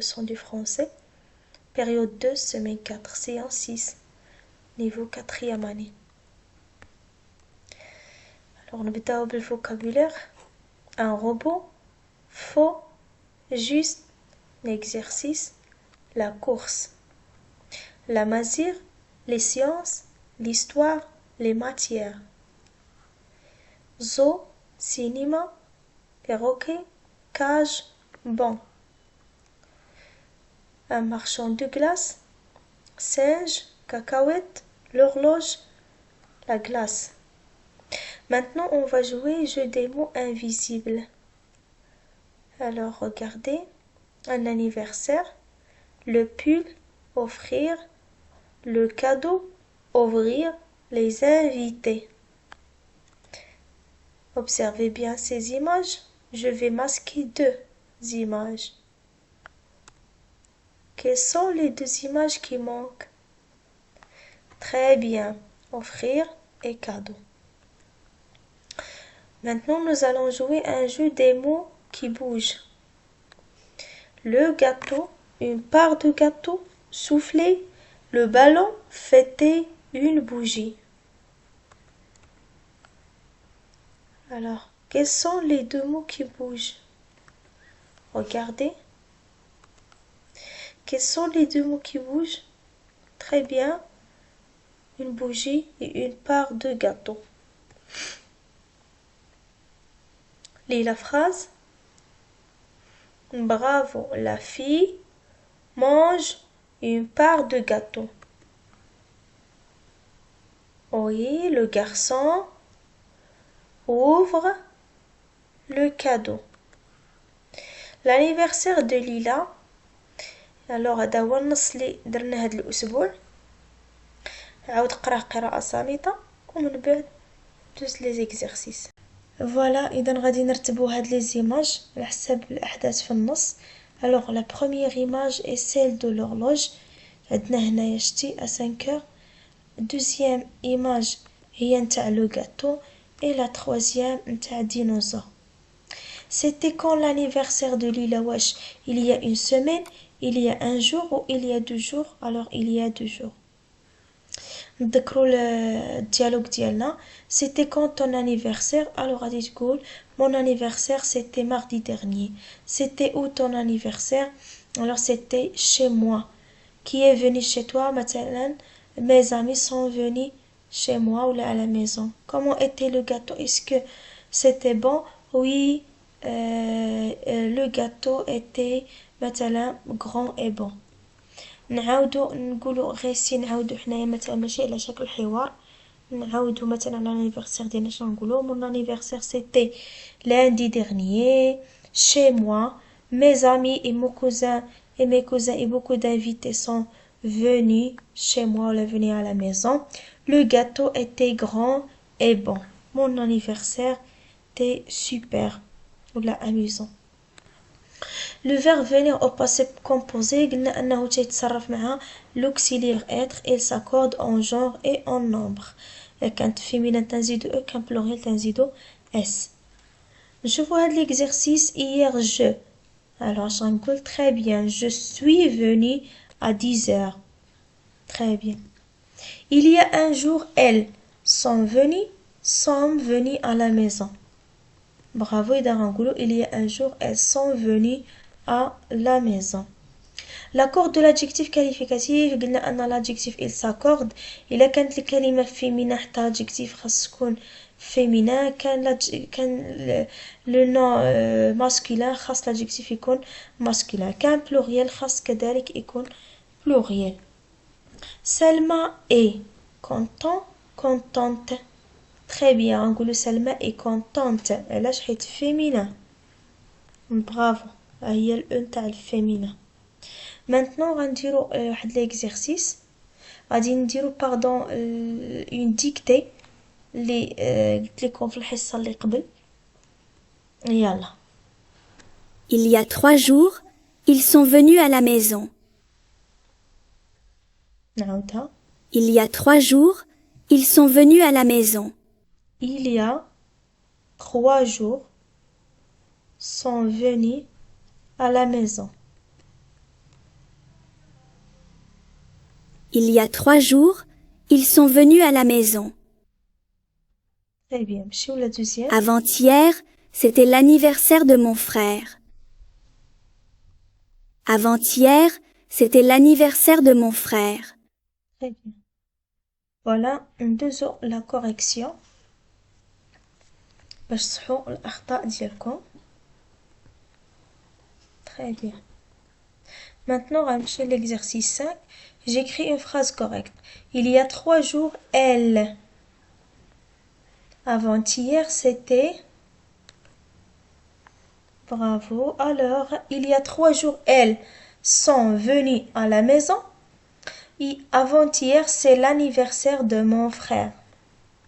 leçon du français, période 2, semaine 4, séance 6, niveau 4e année. Alors, نبداو بالvocabulaire. Un robot, faux, juste, l'exercice, la course. La mazir, les sciences, l'histoire, les matières. Zoo, cinéma, perroquet, cage, banc. Un marchand de glace, singe, cacahuète, l'horloge, la glace. Maintenant, on va jouer jeu des mots invisibles. Alors, regardez, un anniversaire, le pull, offrir, le cadeau, ouvrir, les invités. Observez bien ces images. Je vais masquer deux images. Quelles sont les deux images qui manquent? Très bien, offrir et cadeau. Maintenant, nous allons jouer un jeu des mots qui bougent. Le gâteau, une part de gâteau, souffler, le ballon, fêter, une bougie. Alors, quels sont les deux mots qui bougent? Regardez. Quels sont les deux mots qui bougent? Très bien. Une bougie et une part de gâteau. Lis la phrase. Bravo, la fille mange une part de gâteau. Oui, le garçon ouvre le cadeau. L'anniversaire de Lila. Alors هذا هو النص اللي درنا هذا الأسبوع. عاود قراه قراءة صامتة ومن بعد دوز لي زيكزارسيس. فوالا إذا غادي نرتبو هاد لي زيماج على حساب الأحداث في النص. Alors la première image est celle de l'horloge. عندنا هنايا شتي à 5 heures. Deuxième image هي نتاع le gâteau et la troisième نتاع dinosaure. C'était quand l'anniversaire de Lila Wesh? Il y a une semaine, il y a un jour ou il y a 2 jours? Alors il y a 2 jours. نذكروا الديالوج ديالنا. C'était quand ton anniversaire? Alors غادي تقول mon anniversaire c'était mardi dernier. C'était où ton anniversaire? Alors c'était chez moi. Qui est venu chez toi? مثلا mes amis sont venus chez moi ou à la maison. Comment était le gâteau? Est-ce que c'était bon? Oui, le gâteau était مثلا grand et bon. نعاودو نقولو غيسي نعاودو حنايا مثلا ماشي على شكل حوار. نعاودو مثلا على l'anniversaire ديالنا شنو نقولو mon anniversaire c'était lundi dernier chez moi. Mes amis et mon cousin et mes cousins et beaucoup d'invités sont venus chez moi ou venus à la maison. Le gâteau était grand et bon. Mon anniversaire était super ou amusant. Le verbe venir au passé composé قلنا أنه تيتصرف مع l'auxiliaire être. Il s'accorde en genre et en nombre. كانت féminin تنزيدو e, كان pluriel تنزيدو s. Je vois l'exercice hier je. Alors je نقول très bien. Je suis venu à 10 heures. Très bien. Il y a un jour elles sont venues à la maison. Bravo إذا غنقولو il y a un jour elles sont venues à la maison. L'accord de l'adjectif qualificatif قلنا أن l'adjectif il s'accorde إلا كانت الكلمة féminin حتى l'adjectif خاص تكون féminin. كان le nom masculin خاص l'adjectif يكون masculin. كان pluriel خاص كذلك يكون pluriel. Selma est content, contente. Très bien, نقولو Selma est contente. علاش حيت féminin. Bravo. هي الأن تاع الفيمينا. Maintenant غنديرو واحد l'exercice. غادي نديرو pardon une dictée اللي قلت لكم في الحصة اللي قبل. يلا. Il y a 3 jours, ils sont venus à la maison. نعاودها. Il y a 3 jours, ils sont venus à la maison. Il y a 3 jours sont venus à la maison. Il y a 3 jours, ils sont venus à la maison. Très bien. نمشيو la deuxième. Avant-hier, c'était l'anniversaire de mon frère. Avant-hier, c'était l'anniversaire de mon frère. Très bien. Voilà, ندوزو la correction باش تصحوا الأخطاء ديالكم. Très bien. Maintenant, غنمشي l'exercice 5. J'écris une phrase correcte. Il y a 3 jours, elle. Avant-hier, c'était... Bravo. Alors, il y a 3 jours, elles sont venues à la maison. Et avant-hier, c'est l'anniversaire de mon frère.